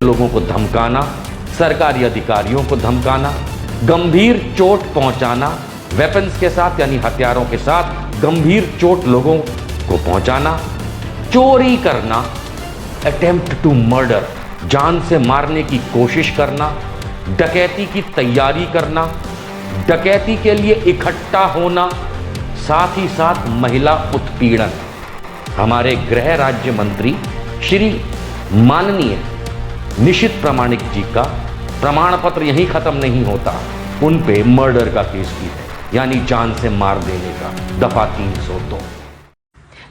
लोगों को धमकाना, सरकारी अधिकारियों को धमकाना, गंभीर चोट पहुंचाना, वेपन्स के साथ यानी हथियारों के साथ गंभीर चोट लोगों को पहुंचाना, चोरी करना, अटेम्प्ट टू मर्डर, जान से मारने की कोशिश करना, डकैती की तैयारी करना, डकैती के लिए इकट्ठा होना, साथ ही साथ महिला उत्पीड़न। हमारे गृह राज्य मंत्री श्री माननीय निशित प्रामाणिक जी का प्रमाण पत्र यहीं खत्म नहीं होता, उन पे मर्डर का केस भी है, यानी जान से मार देने का, दफा 302।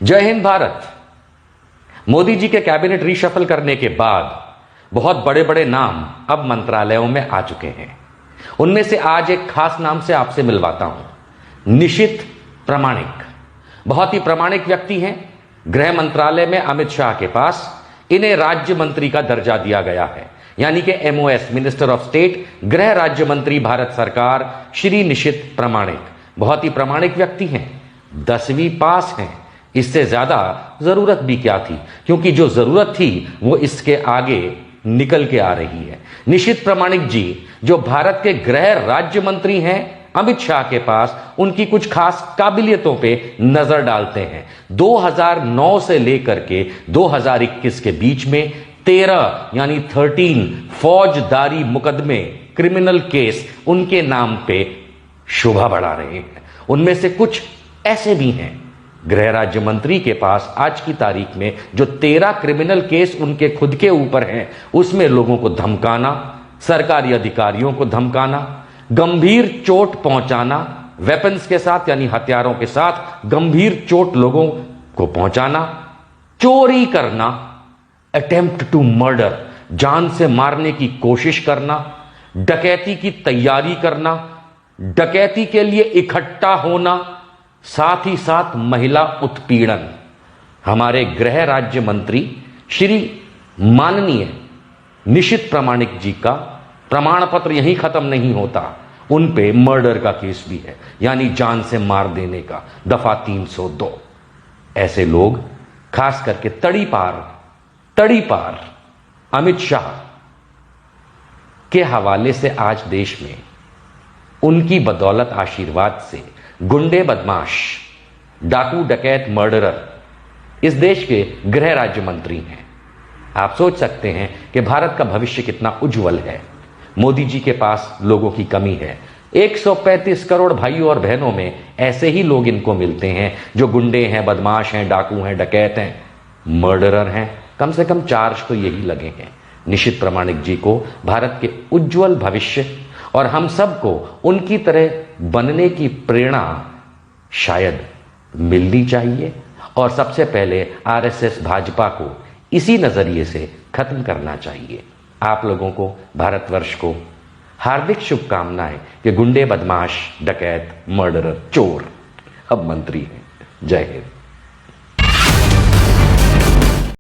जय हिंद भारत। मोदी जी के कैबिनेट रीशफल करने के बाद बहुत बड़े बड़े नाम अब मंत्रालयों में आ चुके हैं। उनमें से आज एक खास नाम से आपसे मिलवाता हूं, निशित प्रामाणिक। बहुत ही प्रामाणिक व्यक्ति हैं। गृह मंत्रालय में अमित शाह के पास इन्हें राज्य मंत्री का दर्जा दिया गया है, यानी कि MOS, मिनिस्टर ऑफ स्टेट, गृह राज्य मंत्री भारत सरकार, श्री निशित प्रामाणिक। बहुत ही प्रामाणिक व्यक्ति हैं, 10वीं पास हैं। इससे ज्यादा जरूरत भी क्या थी, क्योंकि जो जरूरत थी वो इसके आगे निकल के आ रही है। निशित प्रामाणिक जी जो भारत के गृह राज्य मंत्री हैं, अमित शाह के पास उनकी कुछ खास काबिलियतों पे नजर डालते हैं। 2009 से लेकर के 2021 के बीच में 13 यानी 13 फौजदारी मुकदमे, क्रिमिनल केस उनके नाम पे शोभा बढ़ा रहे हैं। उनमें से कुछ ऐसे भी हैं, गृह राज्य मंत्री के पास आज की तारीख में जो 13 क्रिमिनल केस उनके खुद के ऊपर हैं, उसमें लोगों को धमकाना, सरकारी अधिकारियों को धमकाना, गंभीर चोट पहुंचाना, वेपन्स के साथ यानी हथियारों के साथ गंभीर चोट लोगों को पहुंचाना, चोरी करना, अटेम्प्ट टू मर्डर, जान से मारने की कोशिश करना, डकैती की तैयारी करना, डकैती के लिए इकट्ठा होना, साथ ही साथ महिला उत्पीड़न। हमारे गृह राज्य मंत्री श्री माननीय निशित प्रामाणिक जी का प्रमाण पत्र यहीं खत्म नहीं होता, उन पे मर्डर का केस भी है, यानी जान से मार देने का, दफा 302। ऐसे लोग खास करके तड़ी पार अमित शाह के हवाले से आज देश में उनकी बदौलत, आशीर्वाद से गुंडे, बदमाश, डाकू, डकैत, मर्डरर इस देश के गृह राज्य मंत्री हैं। आप सोच सकते हैं कि भारत का भविष्य कितना उज्जवल है। मोदी जी के पास लोगों की कमी है। 135 करोड़ भाइयों और बहनों में ऐसे ही लोग इनको मिलते हैं जो गुंडे हैं, बदमाश हैं, डाकू हैं, डकैत हैं, मर्डरर हैं। कम से कम चार्ज तो यही लगे हैं। निशित प्रामाणिक जी को भारत के उज्जवल भविष्य और हम सबको उनकी तरह बनने की प्रेरणा शायद मिलनी चाहिए, और सबसे पहले RSS भाजपा को इसी नजरिए से खत्म करना चाहिए। आप लोगों को, भारतवर्ष को हार्दिक शुभकामनाएं कि गुंडे, बदमाश, डकैत, मर्डरर, चोर अब मंत्री हैं। जय हिंद।